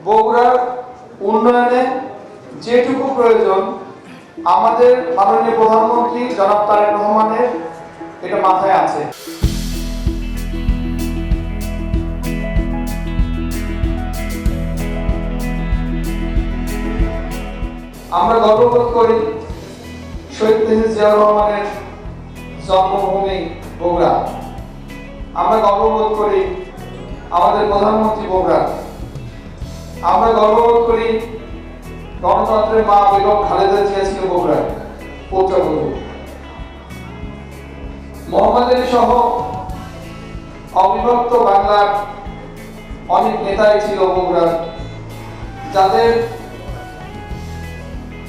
বগুড়ার উন্নয়নে যেটুকু প্রয়োজন আমাদের মাননীয় প্রধানমন্ত্রী জনাব তারেক রহমানের এটা মাথায় আছে। আমরা গর্ববোধ করি শহীদ প্রেসিডেন্ট জিয়াউর রহমানের জন্মভূমি বগুড়া। আমরা গর্ববোধ করি আমাদের প্রধানমন্ত্রী বগুড়া। আমরা গর্ববোধ করি গণতন্ত্রের মা বেগম খালেদা জিয়া ছিল বগুড়ার পুত্রবধূ। মোহাম্মদ আলী সহ অবিভক্ত বাংলার অনেক নেতাই ছিল বগুড়ার, যাদের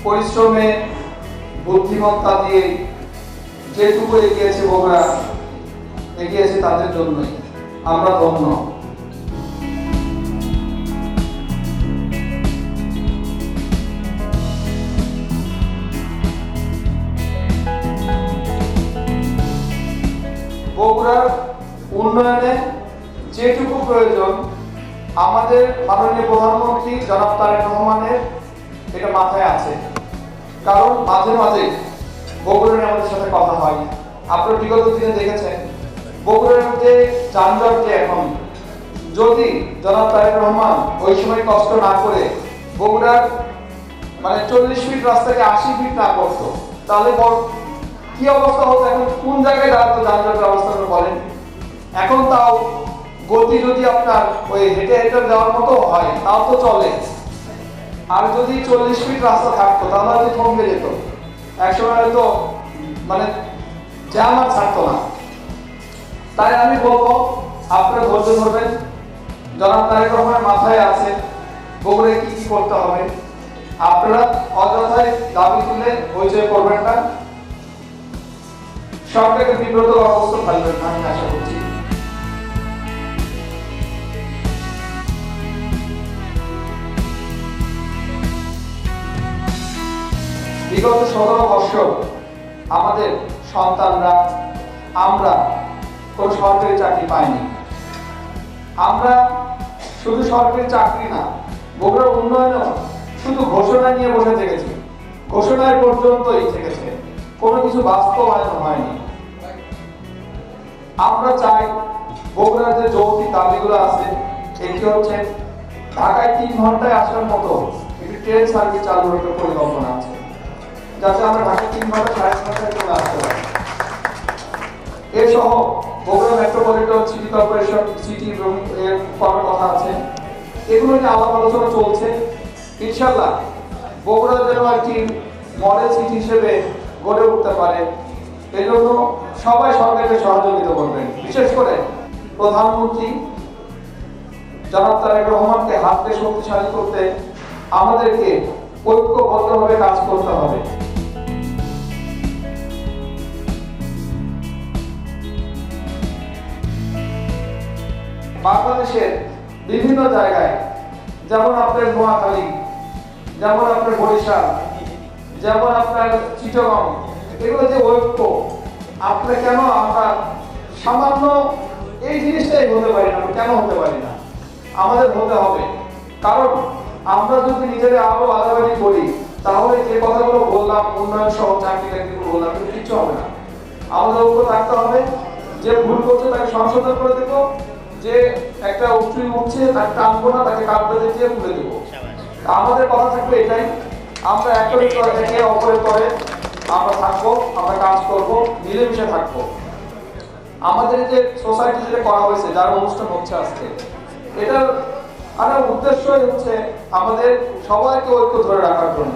পরিশ্রমে বুদ্ধিমত্তা দিয়ে যেটুকু এগিয়েছে বগুড়া, এগিয়েছে তাদের জন্যই। আমরা ধন্য। বগুড়ার উন্নয়নে যেটুকু প্রয়োজন আমাদের মাননীয় প্রধানমন্ত্রী জনাব তারেক রহমানের এটা মাথায় আছে। কারণ মাঝে মাঝে বগুড়ার আমাদের সাথে কথা হয়। আপনারা বিগত দিনে দেখেছেন বগুড়ার মধ্যে যানজট যে এখন, যদি জনাব তারেক রহমান ওই সময় কষ্ট না করে বগুড়ার 40 ফিট রাস্তাকে 80 ফিট না করতো, তাহলে কি অবস্থা হতো? এখন কোন জায়গায় দাঁড়াতো যানজটের অবস্থা বলেন? এখন তাও গতি যদি আপনার ওই হেঁটে হেঁটে যাওয়ার মতো হয় তাও তো চলে। আর যদি 40 ফিট রাস্তা থাকতো তাহলে হয়তো থমকে যেত, একসময় হয়তো জ্যাম আর ছাড়তো না। তাই আমি বলবো আপনারা ধৈর্য ধরবেন। জনাব তারেক রহমানের মাথায় আছে বগুড়ায় কি কি করতে হবে। আপনারা অযথায় দাবি তুলে হইচই করবেন না, সরকারকে বিব্রত অবস্থা ফেলবেন না, আমি আশা করছি। বিগত 17 বছর আমাদের সন্তানরা আমরা কোন সরকারি চাকরি পাইনি। আমরা শুধু সরকারি চাকরি না, বগুড়ার উন্নয়নও শুধু ঘোষণা নিয়ে বসে থেকেছি, ঘোষণায় পর্যন্তই থেকেছে, কোনো কিছু বাস্তবায়ন হয়নি। আমরা চাই বগুড়ার যে যৌক্তিক দাবিগুলো আছে, একটি হচ্ছে ঢাকায় 3 ঘন্টায় আসার মতো একটি ট্রেন সার্ভিস চালু করার পরিকল্পনা আছে, যাতে আমরা ঢাকায় 3 ঘন্টা 3.5 ঘন্টায় চলে আসতে পারি। এসহ Bogura metropolitan city corporation city এর করার কথা আছে। এগুলো নিয়ে আলাপ আলোচনা চলছে। ইনশাআল্লাহ বগুড়া যেন একটি মডেল সিটি হিসেবে গড়ে উঠতে পারে, এই জন্য সবাই সরকারকে সহযোগিতা করবেন। বিশেষ করে প্রধানমন্ত্রী জনাব তারেক রহমানকে হাতে শক্তিশালী করতে আমাদেরকে ঐক্যবদ্ধভাবে কাজ করতে হবে। বাংলাদেশের বিভিন্ন জায়গায়, যেমন আপনার নোয়াখালী, যেমন আপনার বরিশাল, যেমন আপনার চিটাগং, এগুলো যে ঐক্য, আপনার কেন আমরা সামান্য এই জিনিসটাই হতে পারি না? কেন হতে পারি না? আমাদের হতে হবে। কারণ আমরা যদি নিজেরা আরো আলাদাবাজি করি, তাহলে যে কথাগুলো বললাম, উন্নয়ন সহ চাকরি টাকরিগুলো বললাম, কিন্তু কিছু হবে না। আমাদের ঐক্য থাকতে হবে। যে ভুল করছে তাকে সংশোধন করে দেবো, যে একটা উঠছে তাকে টানবো না, তাকে কাঁদতে দিয়ে তুলে দেবো। আমাদের কথা থাকবে এটাই, আমরা একে অপরের তরে আমরা থাকবো, আমরা কাজ করবো, মিলেমিশে থাকবো। আমাদের যে সোসাইটি যেটা করা হয়েছে, যার অনুষ্ঠান হচ্ছে আজকে, এটার উদ্দেশ্যই হচ্ছে আমাদের সবাইকে ঐক্য ধরে রাখার জন্য।